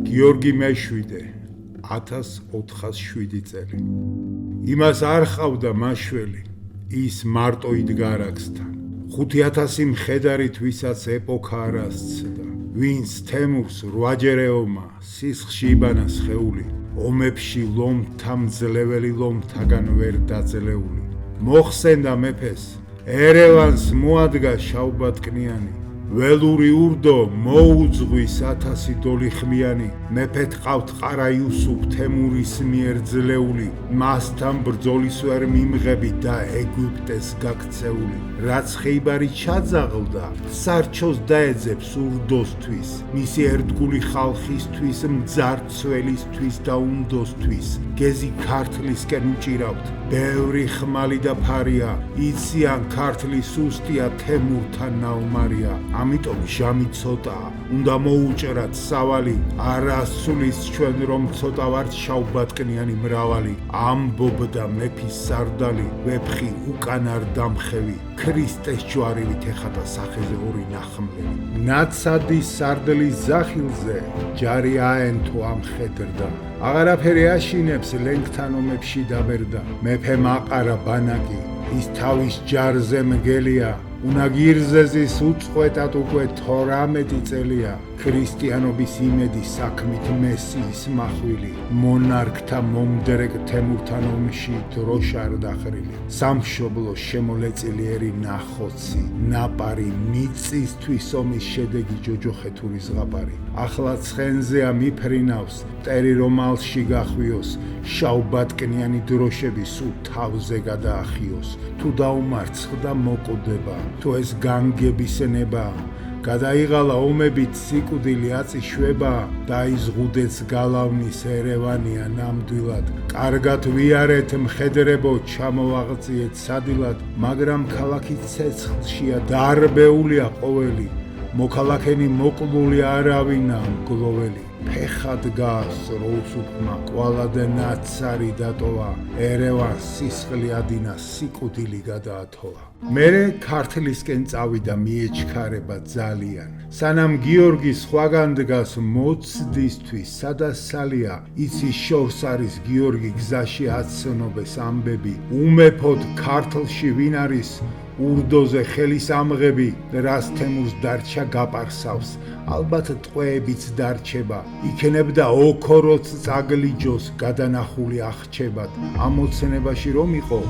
გიორგი მეშვიდე 1407 წელი. იმას არ ხავდა მაშველი, ის მარტო იდგა არაქსთან. 5000 მხედარით ვისაც ეპოქა არ ასცდა. ვინც თემურს 8ჯერ ეომა, სისხლში იბანა სხეული, ომებში ლომთა მძლეველი ლომთაგან ვერ დაძლეული. მოხსენდა მეფეს, ერევანს მოადგა შავბატკნიანი, ველური ურდო მოუძღვის 1000 დოლი ხმიანი. მეფეთ ყავთ ყარა იუსუფ თემურის მიერ ძლეული, მასთან ბრძოლის ვერ მიმღები და ეგვიპტეს გაქცეული. რაც ხეიბარი ჩაძაღლდა, სარჩოს დაეძებს ურდოსთვის, მისი ერთგული ხალხისთვის, მძარცველისთვის და უნდოსთვის. გეზი ქართლისკენ უჭირავთ, ბევრი ხმალი და ფარია, იციან ქართლის სუსტია, თემურთან ნაუმარია. ამიტომ ჟამი ცოტაა, უნდა მოუჭრათ სავალი, არასulis ჩვენ რომ ცოტა ვართ შავბატკნიანი მრავალი. ამბობდა მეფის სარდალი, ვეფხი უკან არ დამხევი, ქრისტეს ჯვარივით ეხატა სახეზე ორი ნახმლები. ნაცადის სარდლის ზახილზე ჯარი აენთო ამხედრდა, აღარაფერი აშინებს ლენგთან ომებში დაბერდა. მეფემ აყარა ბანაკი, ის თავის ჯარზე მგელია, უნაგირზეზის უწყვეტად უკვე 18 წელია. ქრისტიანობის იმედი საქმით მესიის მახვილი, მონარქთა მომდრეკ თემურთან ომში დროშა არ დახრილი. სამშობლო შემოლეწილიერი ნახოცი, ნაპარი მიწისთვის ომის შედეგი ჯოჯოხეთური ზღაპარი. ახლა ცხენზეა მიფრინავს, მტერი რომელში გახვიოს, შავბატკნიანი დროშები სულ თავზე გადაახიოს. თუ დაუმარცხდა მოკვდება, თუ ეს განგების ნება, გადაიღალა ომებით სიკვდილი აწიშვება, დაიზღუდեց გალავნის ერევანია ნამდვილად. კარგად ვიარეთ მხედრებო, ჩამოვაღწიეთ სადილად, მაგრამ ქალაქი ცეცხლშია, დარბეულია ყოველი, მოქალაქენი მოკლული არავინა მგლოველი. ფეხა დგას როუსუფმა, კვალადე ნაცარი დატოვა, ერევანს სისხლი ადინა, სიკვდილი გადაათოლა. მერე ქართლისკენ წავიდა მიეჩქარება ძალიან, სანამ გიორგი სხვაგან დგას მოცდისთვის, სადასალია, იცის შორს არის გიორგი გზაში აცნობეს ამბები, უმეფოდ ქართლში ვინ არის, ურდოზე ხელის ამღები, რას თემურს დარჩა გაპარსავს, ალბათ ტყვეებიც დარჩება, იქნებდა ოქოროც წაგლიჯოს, გადანახული აღჩებად. ამოცნებაში რომ იყო,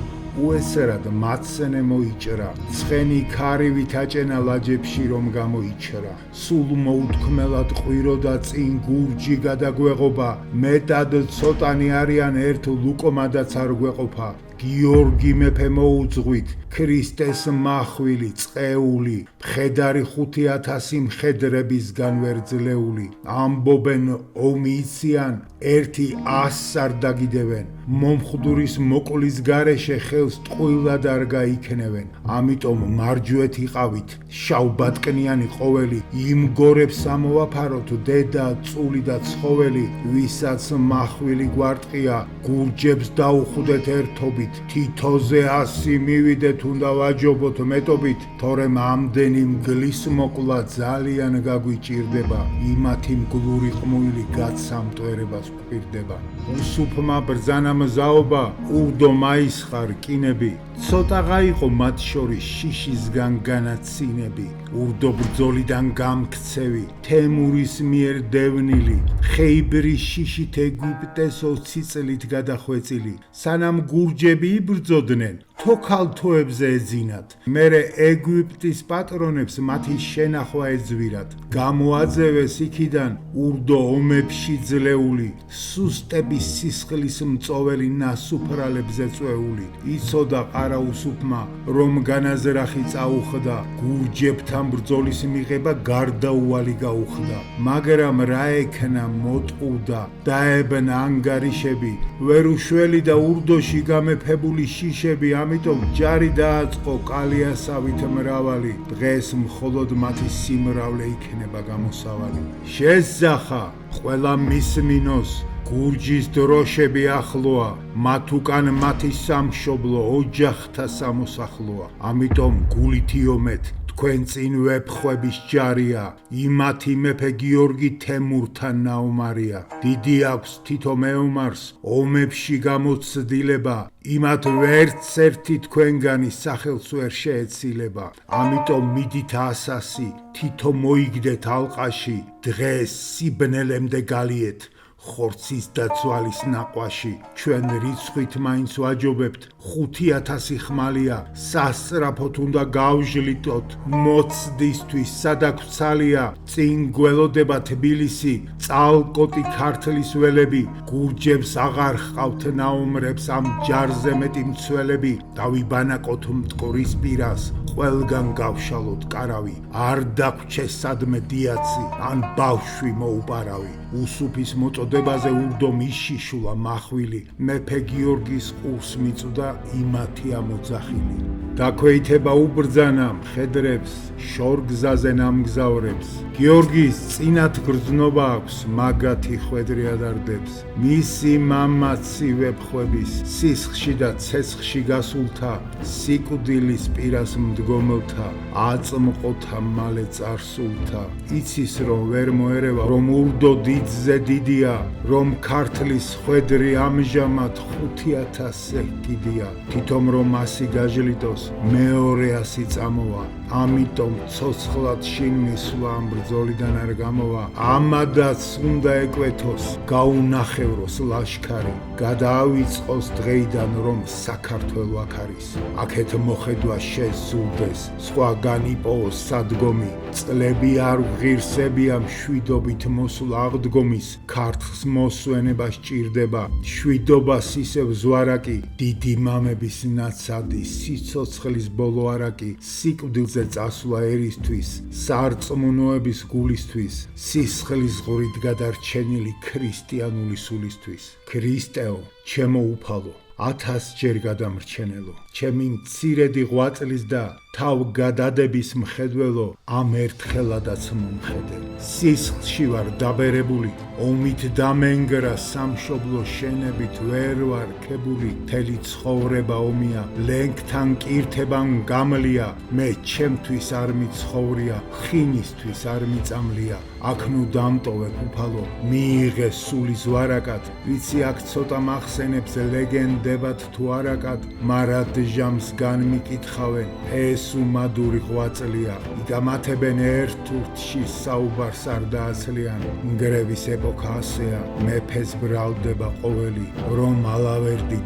უესერად მაცნე მოიჭრა, ცხენი ქარივით აჭენა ლაჯებში რომ გამოიჩრა. სულ მოუთქმელად ყვიროდა წინ გურჯი გადაგვეღობა, მეტად ცოტანი არიან ერთ ლუკომადაც არ გვეყოფა. გიორგი მეფე მოუძღვით, ქრისტეს მახვილი, წყეული, მხედარი 5000 მხედრებისგან ვერ ძლეული. ამბობენ ომი იციან, ერთი 100-ს არ დაგიდევენ, მომხდურის მოკვლის გარეშე ხელს ტყუილად არ გაიქნევენ. ამიტომ მარჯვეთ იყავით, შავბატკნიანი ყოველი, იმგორებს ამოვაფაროთ დედა, წული და ცხოველი, ვისაც მახვილი გვარტყია, გურჯებს დაუხვდეთ ერთობით. თითოზე 100 მივიდეთ, უნდა ვაჯობოთ მეტობით, თორემ ამდენი მგლის მოკვლა ძალიან გაგვიჭირდება, იმათი მგლური ყმუილი გაცამტვერებას გვპირდება. უსუფმა ბრძანა მზაობა, ურდო მაისხარ კინები, ცოტაღა იყო მათ შორის შიშისგან განაცინები, ურდო ბრძოლიდან გამქცევი, თემურის მიერ დევნილი, ხეიბრის შიშით ეგვიპტეს 20 წლით გადახვეწილი, სანამ გურჯები იბრძოდნენ, თოქალთოებზე ეძინათ. მერე ეგვიპტის პატრონებს მათი შენახვა ეძვირათ. გამოაძევეს იქიდან ურდო ომებში ძლეული, სუსტების სისხლის მწოველი ნასუფრალებზე წვეული. იცოდა ყარაუსუფმა, რომ განაზრახი წაუხდა, გურჯებთან ბრძოლის მიღება გარდაუვალი გაუხდა. მაგრამ რა ექნა მოტყუდა, დაებნა ანგარიშები, ვერ უშველი და ურდოში გამეფებული შიშები, ამიტომ ჯარი დააწყო კალიასავით მრავალი, დღეს მხოლოდ მათი სიმრავლე იქნება გამოსავალი. შესძახა, ყველა მისმინოს, გურჯის დროშები ახლოა, მათ უკან მათი სამშობლო, ოჯახთა სამოსახლოა. ამიტომ გულით იომეთ, თქვენ წინ ვეფხვების ჯარია, იმათი მეფე გიორგი თემურთან ნაუმარია. დიდი აქვს თითო მეომარს, ომებში გამოცდილება, იმათ ვერც ერთი თქვენგანი სახელს ვერ შეეცილება. ამიტომ მიდით ასასი, თითო მოიგდეთ ალყაში, დღეს სიბნელემდე გალიეთ, ხორცის და ძვალის ნაყვაში. ჩვენ რიცხვით მაინც ვაჯობებთ, 5,000 ხმალია, სასწრაფოდ უნდა გავჟლიტოთ, მოცდისთვის სადაგვცალია, წინ გველოდება თბილისი, წალკოტი ქართლის ველები, გურჯებს აღარ ჰყავთ ნაუმრებს ამ ჯარზე მეტი მცველები, დავიბანაკოთ მტკვრის პირას, ყველგან გავშალოთ კარავი, არ დაგვრჩეს სადმე დიაცი, ან ბავშვი მოუპარავი. უსუფის მოწოდებაზე ურდო მიშიშულა მახვილი, მეფე გიორგის ყურს მიწვდა იმათი ამოძახილი. დაქვეითება უბრძანა მხედრებს, შორგზაზე ნამგზავრებს. გიორგის წინათ გრძნობა აქვს, მაგათი ხვედრი ადარდებს. მისი მამაცი ვეფხვების, სისხლში და ცეცხლში გასულთა, სიკვდილის პირას მდგომელთა, აწმყოთა მალე წარსულთა. იცის რომ ვერ მოერევა, რომ ურდო დიდზე დიდია, რომ ქართლის ხვედრი ამჟამად 5,000-ზე კიდია. თვითონ რომ ასი გაჟლიტოს, მეორე 100 წამოვა. ამიტომ ცოცხლად შინ მისვლა ამ ბრძოლიდან არ გამოვა. ამადაც უნდა ეკვეთოს, გაუნახევროს ლაშქარი, გადაავიწყოს დღეიდან რომ საქართველო აქ არის. აქეთ მოხედვა შეზულდეს, სხვაგან იპოვოს სადგომი, წლები არ ვღირსებია მშვიდობით მოსულ აღდგომის. ქართლს მოსვენება სჭირდება, შვიდობას ისევ ზვარაკი, დიდი მამების ნაცადი, სიცოცხლის ბოლო არაკი, სიკვდილზე წასვლა ერისთვის, სარწმუნოების გულისთვის, სისხლის ღვრით გადარჩენილი ქრისტიანული სულისთვის. ქრისტეო, ჩემო უფალო, 1000-ჯერ გადამრჩენელო, ჩემი მცირედი ღვაწლის და თავ გადადების მხედველო, ამ ერთხელადაც მომხედე. სისხლში ვარ დაბერებული, ომით დამენგრა სამშობლო შენებით ვერ ვარ ქებული. მთელი ცხოვრება ომია, ლენგთან კირთებამ გამლია, მე ჩემთვის არ მიცხოვრია, ხინისთვის არ მიწამლია. აქ ნუ დამტოვებ უფალო, მიიღე სული ზვარაკად, ვიცი აქ ცოტა მახსენებს ლეგენდებად თუ არაკად, მარად ჟამს განმიკითხავენ, ეს უმადური ღვაწლია, იგამათებენ ერთურთში საუბარს არ დააცლიან. ნგრევის ეპოქა ასეა, მეფეს ბრალდება ყოველი, რომ ალავერდი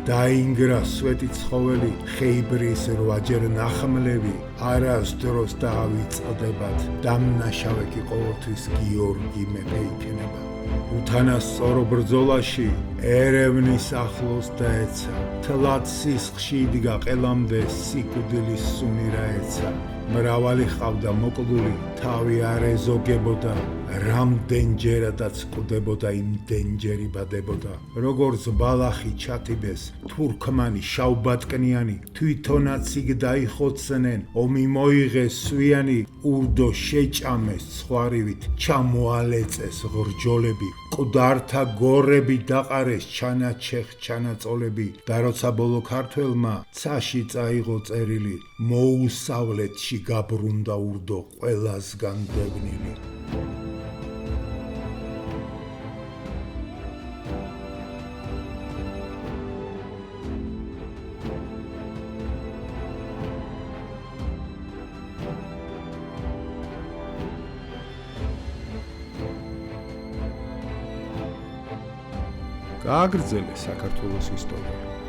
დაინგრა სვეტი ცხოველი, ხეიბრის 8-ჯერ ნახმლები, არასდროს დაავიწყდებათ, დამნაშავე კი ყოველთვის გიორგი მეფე იქნება. უთანასწორო ბრძოლაში ერევნის ახლოს დაეცა, თლად სისხლში იდგა ყელამდე სიკვდილის სუნი რა ეცა. მრავალი ყავდა მოკლული, თავი არ ეზოგებოდა, რამდენჯერადაც კვდებოდა, იმდენჯერ იბადებოდა. როგორც ბალახი ჩათიბეს, თურქმანი შავბატკნიანი, თვითონაც იქ დაიხოცნენ, ომი მოიღეს სვიანი, ურდო შეჭამეს ცხვარივით, ჩამოალეწეს ღრჯოლები, მკვდართა გორები დაყარეს, ჩანაჩეხ ჩანაწოლები. და როცა ბოლო ქართველმა ცაში წაიღო წერილი, მოუსავლეთში გაბრუნდა ურდო ყველასგან დევნილი. გააგრძელეს საქართველოს ისტორია.